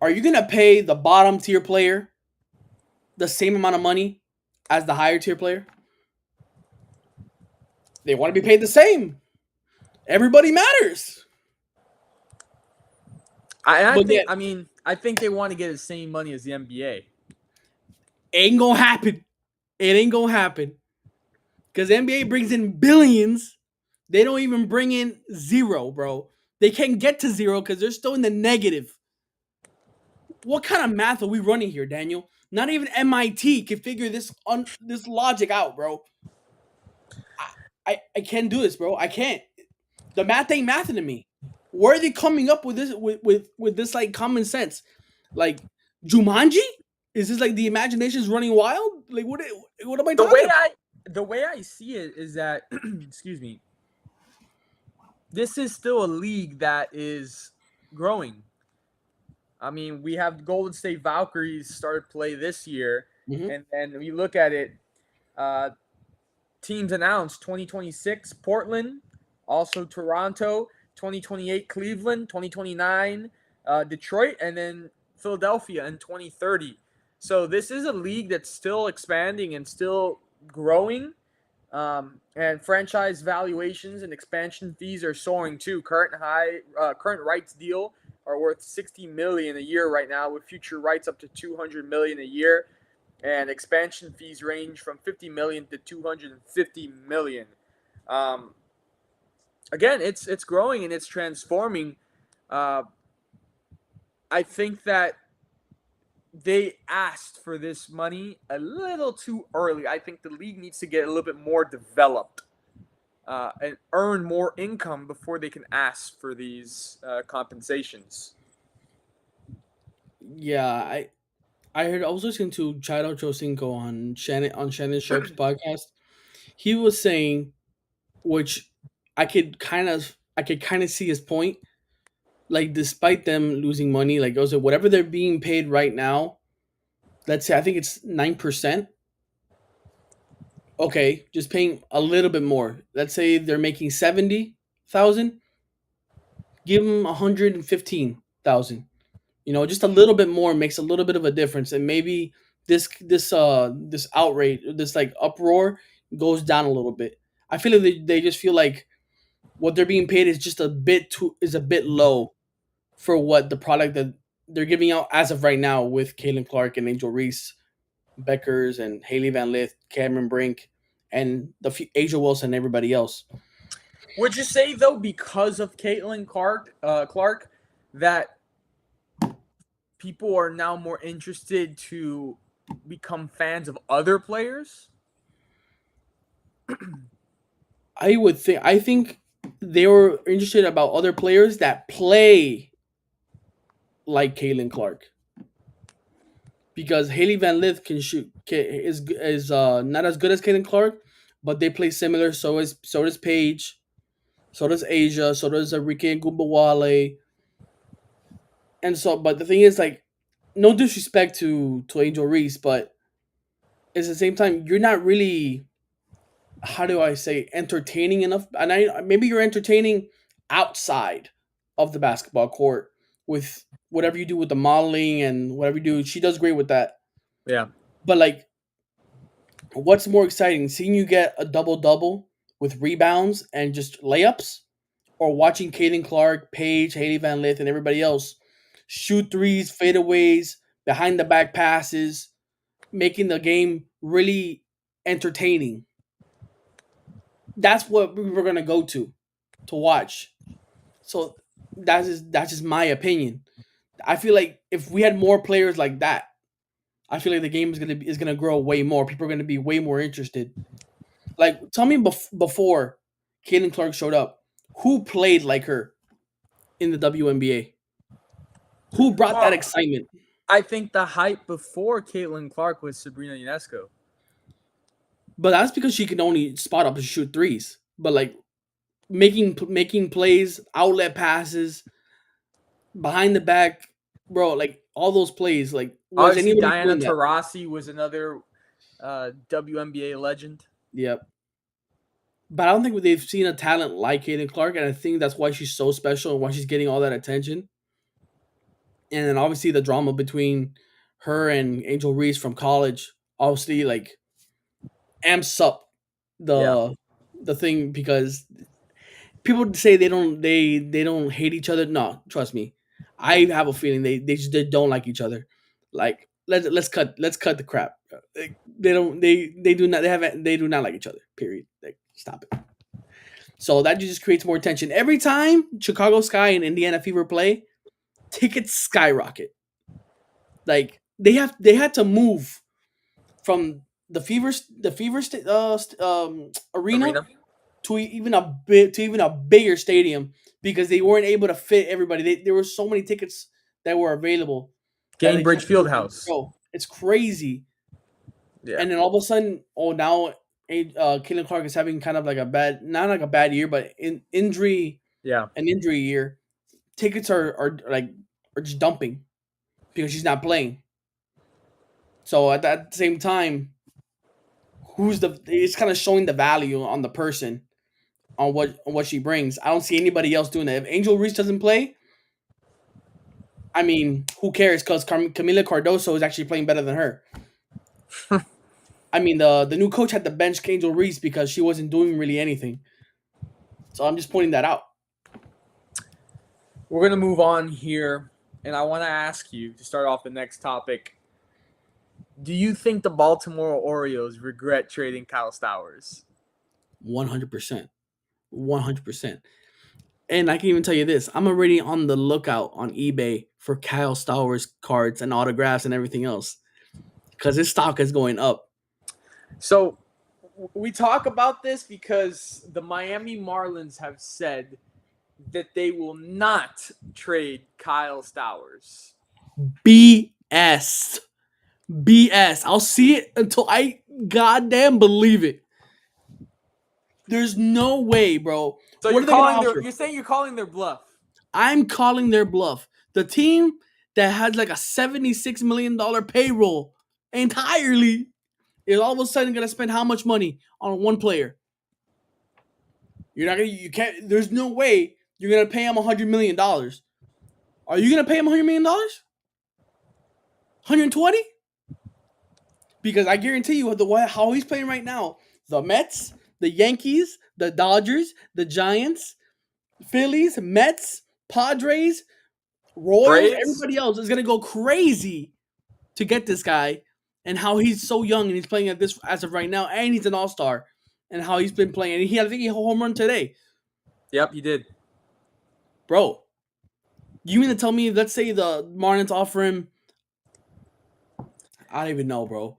Are you gonna pay the bottom tier player the same amount of money as the higher tier player? They want to be paid the same. Everybody matters. I But think. yet, I mean, I think they want to get the same money as the NBA. ain't gonna happen. It ain't gonna happen. Because NBA brings in billions. They don't even bring in zero, bro. They can't get to zero because they're still in the negative. What kind of math are we running here, Daniel? Not even MIT can figure this logic out, bro. I can't do this, bro. I can't. The math ain't mathing to me. Where are they coming up with this with this like common sense? Like Jumanji? Is this like the imagination's running wild? Like what am I The way talking about? I the way I see it is that excuse me, this is still a league that is growing. I mean, we have Golden State Valkyries started play this year, Mm-hmm. and then we look at it. Uh, Teams announced 2026 Portland, also Toronto, 2028 Cleveland, 2029 Detroit, and then Philadelphia in 2030. So this is a league that's still expanding and still growing. And franchise valuations and expansion fees are soaring too. Current rights deal are worth 60 million a year right now, with future rights up to 200 million a year, and expansion fees range from 50 million to 250 million. Um, Again, it's growing and it's transforming. Uh, I think that they asked for this money a little too early. I think the league needs to get a little bit more developed and earn more income before they can ask for these compensations. Yeah, I heard I was listening to Chado Chosinko on Shannon Sharp's podcast. He was saying, which I could kind of see his point. Like, despite them losing money, like, also whatever they're being paid right now, let's say I think it's 9%. Okay, just paying a little bit more. Let's say they're making 70,000. Give them 115,000. Just a little bit more makes a little bit of a difference, and maybe this outrage, this like uproar goes down a little bit. I feel like they just feel like what they're being paid is just a bit low for what the product that they're giving out as of right now with Caitlin Clark and Angel Reese, Beckers and Haley Van Lith, Cameron Brink, and Asia Wilson and everybody else. Would you say though, because of Caitlin Clark, that people are now more interested to become fans of other players? I think they were interested about other players that play like Caitlin Clark, because Haley Van Lith can shoot is not as good as Caitlin Clark, but they play similar. So does Paige, so does Asia, so does Enrique Gumbawale, and so. But the thing is, like, no disrespect to Angel Reese, but at the same time, you're not really, how do I say, entertaining enough. And maybe you're entertaining outside of the basketball court with whatever you do with the modeling and whatever you do. She does great with that. Yeah. But like, what's more exciting, seeing you get a double double with rebounds and just layups, or watching Kaden Clark, Paige, Haley Van Lith, and everybody else shoot threes, fadeaways, behind the back passes, making the game really entertaining? That's what we were gonna go to watch. So that's just my opinion. I feel like if we had more players like that, I feel like the game is gonna grow way more. People are gonna be way more interested. Like, tell me before Kaden Clark showed up, who played like her in the WNBA? Who brought that Well, excitement? I think the hype before Caitlin Clark was Sabrina Ionesco. But that's because she can only spot up and shoot threes. But like, making plays, outlet passes, behind the back, bro. Like all those plays. Like was Obviously, anybody Diana doing that? Taurasi was another WNBA legend. Yep. But I don't think they've seen a talent like Kaden Clark, and I think that's why she's so special and why she's getting all that attention. And then obviously the drama between her and Angel Reese from college, obviously like amps up Yeah. the thing because people say they don't hate each other. No, trust me, I have a feeling they don't like each other. Like let's cut the crap. Like, they do not they do not like each other. Period. Like stop it. So that just creates more tension every time Chicago Sky and Indiana Fever play. Tickets skyrocket. Like they had to move from the Fever arena Arena. to even a bigger stadium because they weren't able to fit everybody. There were so many tickets that were available that they Gainbridge kept moving. Fieldhouse. Bro, it's crazy. Yeah. And then all of a sudden, oh now, Caitlin Clark is having kind of like a bad, not like a bad year, but Yeah. an injury year. Tickets are just dumping because she's not playing. So at that same time, it's kind of showing the value on the person on what she brings. I don't see anybody else doing that. If Angel Reese doesn't play, I mean, who cares? Because Camila Cardoso is actually playing better than her. I mean, the new coach had to bench Angel Reese because she wasn't doing really anything. So I'm just pointing that out. We're going to move on here, and I want to ask you to start off the next topic. Do you think the Baltimore Orioles regret trading Kyle Stowers? 100%. 100%. And I can even tell you this: I'm already on the lookout on eBay for Kyle Stowers cards and autographs and everything else because his stock is going up. So we talk about this because the Miami Marlins have said that they will not trade Kyle Stowers. BS. BS. I'll see it until I goddamn believe it. There's no way, bro. So What are they gonna offer? you're saying you're calling their bluff. I'm calling their bluff. The team that has like a $76 million payroll entirely is all of a sudden gonna spend how much money on one player? You're not gonna. You can't. There's no way you're gonna pay him $100 million. Are you gonna pay him $100 million? 120? Because I guarantee you, how he's playing right now, the Mets, the Yankees, the Dodgers, the Giants, Phillies, Mets, Padres, Royals, Braves? everybody else is gonna go crazy to get this guy, and how he's so young and he's playing at this as of right now, and he's an all-star, and how he's been playing. And I think he hit a home run today, Yep, he did. bro. You mean to tell me, let's say the Marlins offer him, I don't even know, bro.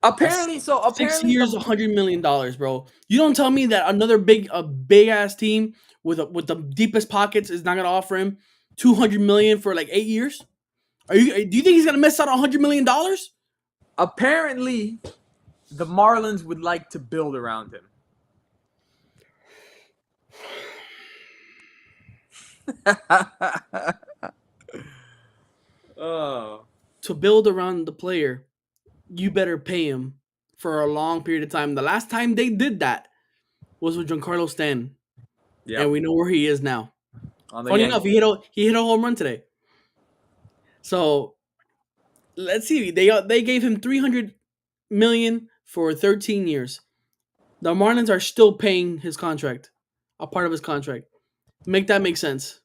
Apparently, 6 years, $100 million, bro. You don't tell me that a big ass team with the deepest pockets is not gonna offer him $200 million for like 8 years. Do you think he's gonna miss out on $100 million? apparently the Marlins would like to build around him. Oh. To build around the player, you better pay him for a long period of time. The last time they did that was with Giancarlo Stanton, and Yep. we know where he is now. On the Funny enough, Yankees. he hit a home run today. So let's see. They gave him $300 million for 13 years. The Marlins are still paying his contract, a part of his contract. Make that make sense?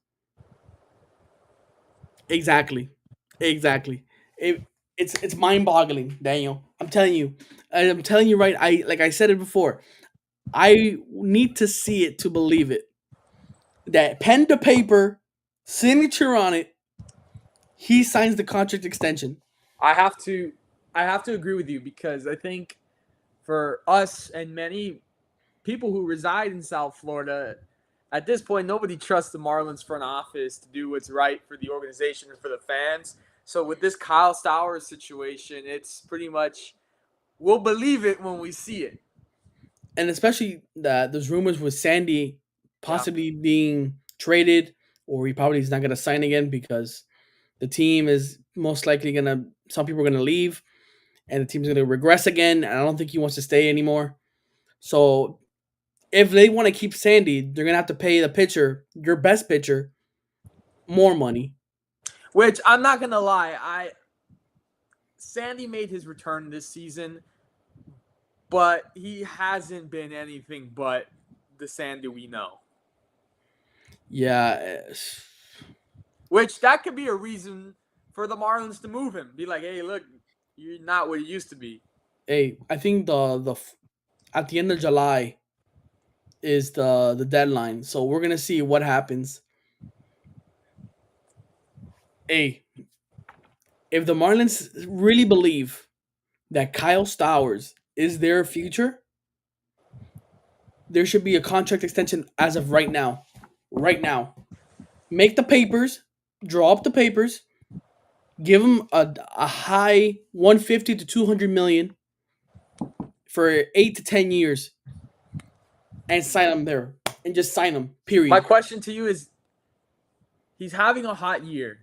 Exactly, exactly. It's mind boggling, Daniel. I'm telling you. I'm telling you right. I said it before. I need to see it to believe it. That pen to paper, signature on it. He signs the contract extension. I have to I have to agree with you because I think for us and many people who reside in South Florida, at this point nobody trusts the Marlins front office to do what's right for the organization and for the fans. So with this Kyle Stowers situation, it's pretty much we'll believe it when we see it. And especially that there's rumors with Sandy. Yeah. possibly being traded, or he probably is not going to sign again because the team is most likely going to, some people are going to leave and the team's going to regress again. And I don't think he wants to stay anymore. So if they want to keep Sandy, they're going to have to pay the pitcher, your best pitcher, more money. Which I'm not gonna lie, Sandy made his return this season, but he hasn't been anything but the Sandy we know. Yeah. Which that could be a reason for the Marlins to move him. Be like, hey, look, you're not what you used to be. Hey, I think the at the end of July is the deadline. So we're gonna see what happens. Hey, if the Marlins really believe that Kyle Stowers is their future, there should be a contract extension as of right now. Right now. Make the papers, draw up the papers, give him a high 150 to 200 million for 8 to 10 years and sign him there and just sign him. My Period. question to you is he's having a hot year.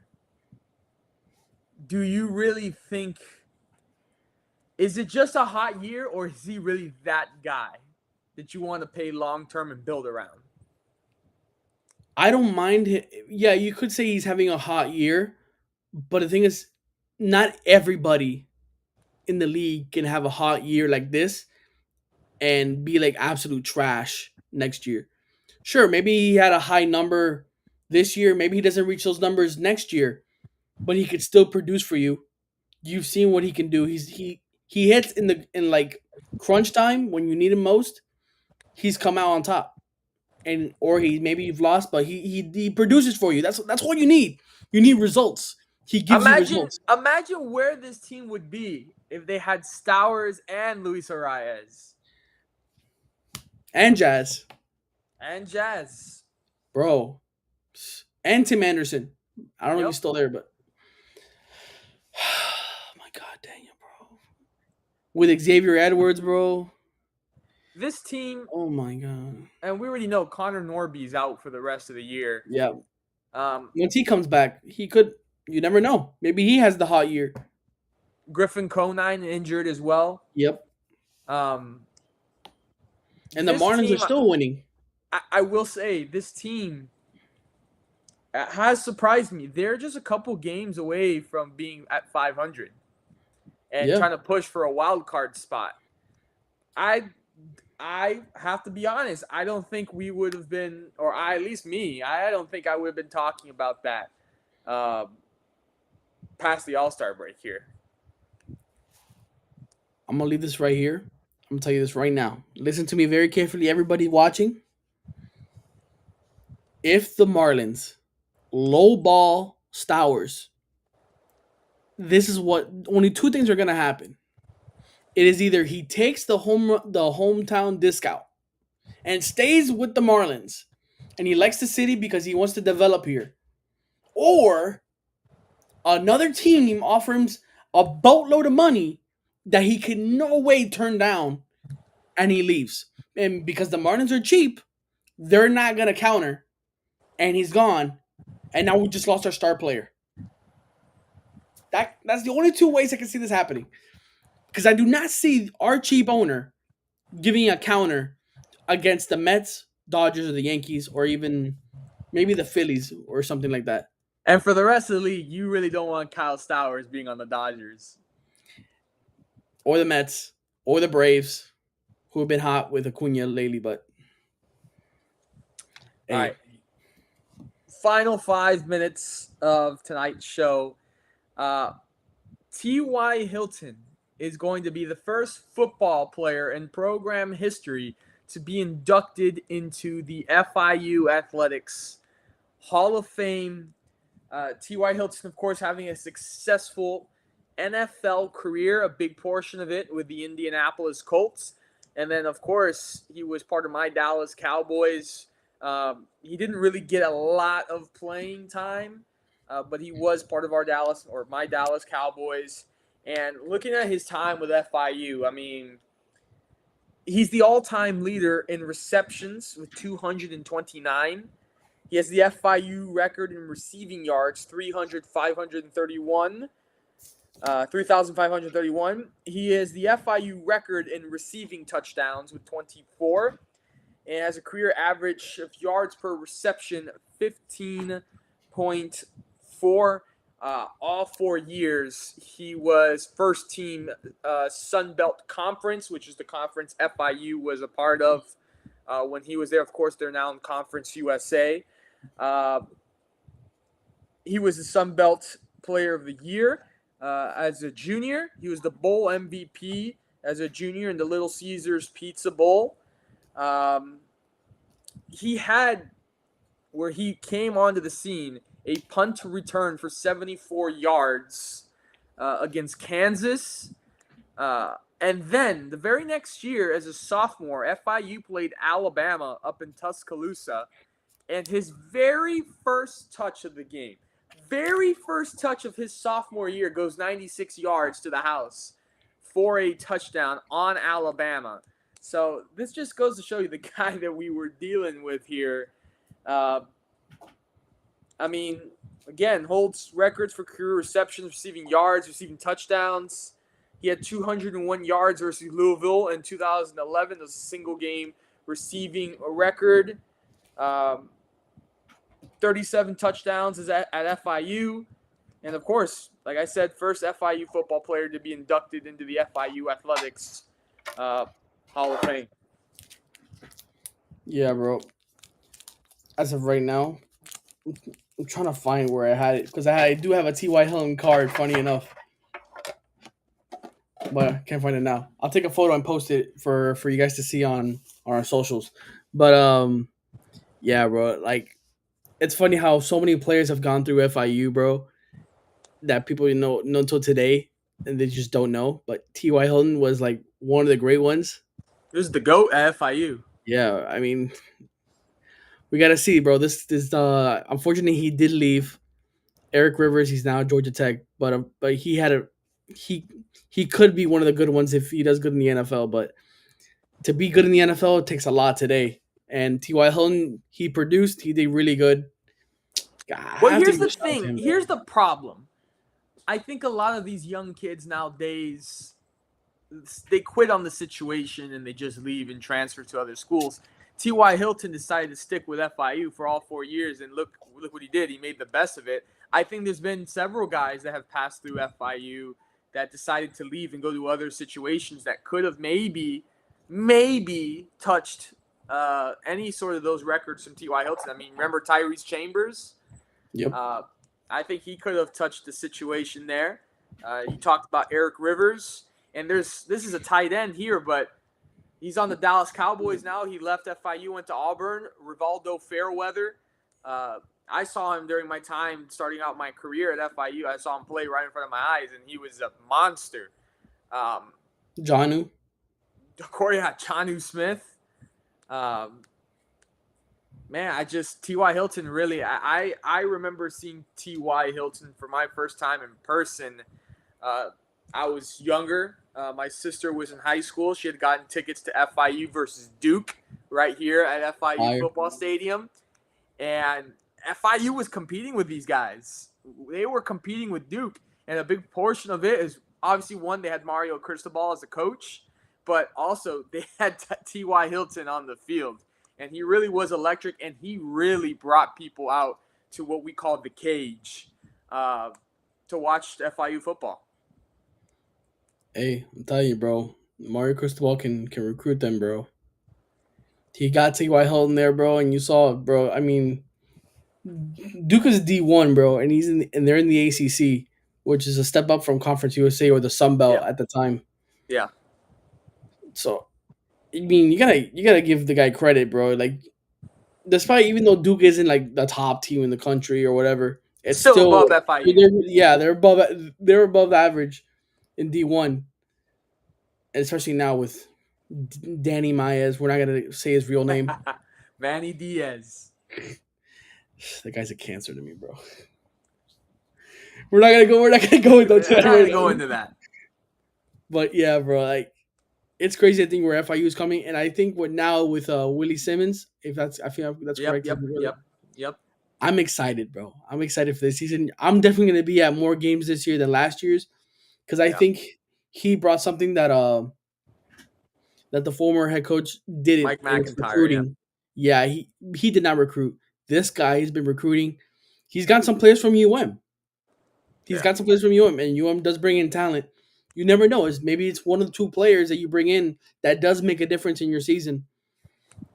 Do you really think is it just a hot year or is he really that guy that you want to pay long term and build around? I don't mind him. Yeah, you could say he's having a hot year, but the thing is, not everybody in the league can have a hot year like this and be like absolute trash next year. Sure, maybe he had a high number this year. Maybe he doesn't reach those numbers next year, but he could still produce for you. You've seen what he can do. He hits in like crunch time when you need him most. He's come out on top, and or he maybe you've lost, but he produces for you. That's what you need. You need results. He gives you results. Imagine where this team would be if they had Stowers and Luis Arias And Jazz, and Jazz. bro, and Tim Anderson. I don't know if Yep. he's still there, but my God, Daniel, bro, with Xavier Edwards, bro. This team, Oh my God. and we already know Connor Norby's out for the rest of the year. Yeah. Um, Once he comes back, he could. You never know. Maybe he has the hot year. Griffin Conine injured as well. Yep. Um, And the this Marlins are team, still winning. I will say, this team has surprised me. They're just a couple games away from being at 500 and Yeah. trying to push for a wild card spot. I have to be honest. I don't think we would have been, or at least me. I don't think I would have been talking about that past the All-Star break here. I'm gonna leave this right here. I'm gonna tell you this right now. Listen to me very carefully, everybody watching. If the Marlins lowball Stowers, this is what only two things are gonna happen. It is either he takes the hometown discount and stays with the Marlins, and he likes the city because he wants to develop here, or another team offers him a boatload of money that he can no way turn down, and he leaves. And because the Marlins are cheap, they're not gonna counter, and he's gone. And now we just lost our star player. That's the only two ways I can see this happening. Because I do not see our cheap owner giving a counter against the Mets, Dodgers, or the Yankees, or even maybe the Phillies or something like that. And for the rest of the league, you really don't want Kyle Stowers being on the Dodgers. Or the Mets, or the Braves, who have been hot with Acuna lately, but hey. All right. Final 5 minutes of tonight's show. T.Y. Hilton is going to be the first football player in program history to be inducted into the FIU Athletics Hall of Fame. T.Y. Hilton, of course, having a successful NFL career, a big portion of it with the Indianapolis Colts. And then, of course, he was part of my Dallas Cowboys. He didn't really get a lot of playing time, but he was part of my Dallas Cowboys. And looking at his time with FIU, I mean, He's the all-time leader in receptions with 229. He has the FIU record in receiving yards, 3,531. He is the FIU record in receiving touchdowns with 24, and has a career average of yards per reception 15.4. All 4 years, he was first team Sun Belt Conference, which is the conference FIU was a part of when he was there. Of course, they're now in Conference USA. Uh, he was the Sun Belt Player of the Year as a junior. He was the Bowl MVP as a junior in the Little Caesars Pizza Bowl. He had, where he came onto the scene, a punt return for 74 yards against Kansas. And then the very next year, as a sophomore, FIU played Alabama up in Tuscaloosa. And his very first touch of the game, very first touch of his sophomore year, goes 96 yards to the house for a touchdown on Alabama. So this just goes to show you the guy that we were dealing with here. I mean, again, holds records for career receptions, receiving yards, receiving touchdowns. He had 201 yards versus Louisville in 2011. It was a single game receiving record. 37 touchdowns is at FIU. And of course, like I said, first FIU football player to be inducted into the FIU Athletics Hall of Fame. Yeah, bro. As of right now, I'm trying to find where I had it because I do have a T.Y. Hilton card, funny enough. But I can't find it now. I'll take a photo and post it for you guys to see on our socials. But yeah, bro. Like, it's funny how so many players have gone through FIU, bro, that people know until today, and they just don't know. But T.Y. Hilton was like one of the great ones. This is the GOAT at FIU. Yeah, I mean, we gotta see, bro. This unfortunately he did leave. Eric Rivers, he's now at Georgia Tech, but he had a he could be one of the good ones if he does good in the NFL. But to be good in the NFL, it takes a lot today. And T.Y. Hilton, he produced, he did really good. Well, here's the thing. Here's the problem. I think a lot of these young kids nowadays, they quit on the situation and they just leave and transfer to other schools. T.Y. Hilton decided to stick with FIU for all 4 years, and look what he did. He made the best of it. I think there's been several guys that have passed through FIU that decided to leave and go to other situations that could have maybe touched any sort of those records from T.Y. Hilton. I mean, remember Tyrese Chambers? Yep. I think he could have touched the situation there. You talked about Eric Rivers, and this is a tight end here, but he's on the Dallas Cowboys now. He left FIU, went to Auburn. Rivaldo Fairweather. I saw him during my time starting out my career at FIU. I saw him play right in front of my eyes, and he was a monster. Jonnu. Jonnu Smith. Man, T.Y. Hilton really, I remember seeing T.Y. Hilton for my first time in person. I was younger. My sister was in high school. She had gotten tickets to FIU versus Duke right here at FIU football stadium. And FIU was competing with these guys. They were competing with Duke. And a big portion of it is obviously, one, they had Mario Cristobal as a coach, but also they had T.Y. Hilton on the field. And he really was electric, and he really brought people out to what we call the cage to watch FIU football. Hey, I'm telling you, bro. Mario Cristobal can recruit them, bro. He got T.Y. Hilton there, bro, and you saw it, bro. I mean, Duke is D1, bro, and they're in the ACC, which is a step up from Conference USA or the Sun Belt at the time. Yeah. So, I mean, you gotta give the guy credit, bro. Like, despite even though Duke isn't like the top team in the country or whatever, it's still above FIU. They're above average in D1, and especially now with Danny Maez. We're not gonna say his real name. Manny Diaz. That guy's a cancer to me, bro. We're not gonna go into that. Into that. But yeah, bro, like it's crazy to think where FIU is coming, and I think what now with Willie Simmons, if that's I think that's Yep, correct. yep, yep, yep. I'm excited, bro. I'm excited for this season. I'm definitely going to be at more games this year than last year's because I Yeah. think he brought something that the former head coach didn't, Mike and it's McIntyre, yeah. recruiting. Yeah, he did not recruit. This guy has been recruiting. He's got some players from UM. He's Yeah. got some players from UM, and UM does bring in talent. You never know. Maybe it's one of the two players that you bring in that does make a difference in your season.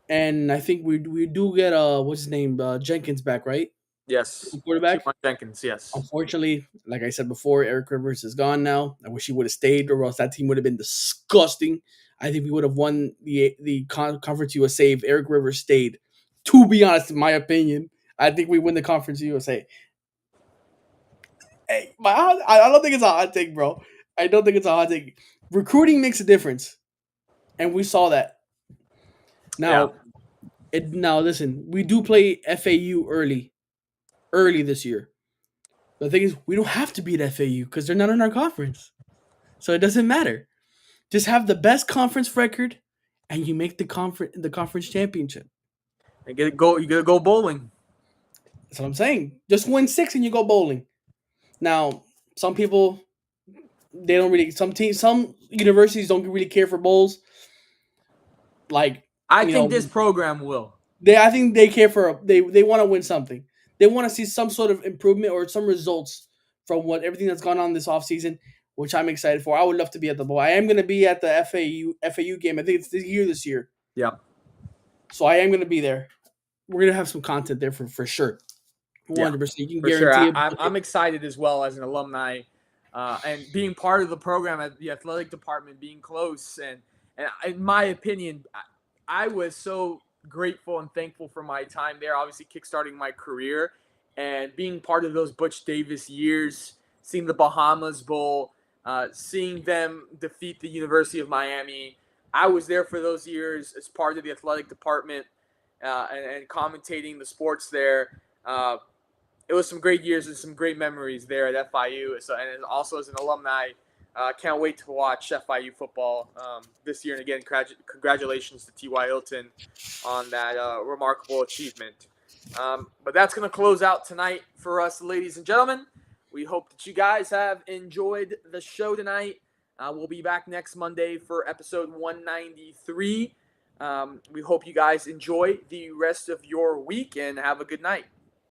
And I think we do get what's his name, Jenkins back, right? Yes. The quarterback. T1 Jenkins, yes. Unfortunately, like I said before, Eric Rivers is gone now. I wish he would have stayed, or else that team would have been disgusting. I think we would have won the Conference USA if Eric Rivers stayed. To be honest, in my opinion, I think we win the Conference USA. Hey, I don't think it's a hot take, bro. I don't think it's a hot take. Recruiting makes a difference, and we saw that. Yeah. Now listen, we do play FAU early this year. The thing is, we don't have to beat FAU because they're not in our conference, so it doesn't matter. Just have the best conference record, and you make the conference championship. And you gotta go bowling. That's what I'm saying. Just win 6 and you go bowling. Now, some people they don't really. Some universities don't really care for bowls. Like I you think know, this program will. I think they care for they want to win something. They want to see some sort of improvement or some results from what everything that's gone on this offseason, which I'm excited for. I would love to be at the bowl. I am going to be at the FAU game. I think it's this year. Yep. So I am going to be there. We're going to have some content there for sure. Yeah, 100%. You can for sure. guarantee it. I'm excited as well as an alumni, and being part of the program at the athletic department, being close, and in my opinion, I was so grateful and thankful for my time there. Obviously, kickstarting my career and being part of those Butch Davis years, seeing the Bahamas Bowl, seeing them defeat the University of Miami. I was there for those years as part of the athletic department, and commentating the sports there. It was some great years and some great memories there at FIU. So, and also as an alumni, can't wait to watch FIU football this year. And again, congratulations to T.Y. Hilton on that remarkable achievement. But that's going to close out tonight for us, ladies and gentlemen. We hope that you guys have enjoyed the show tonight. We'll be back next Monday for episode 193. We hope you guys enjoy the rest of your week and have a good night.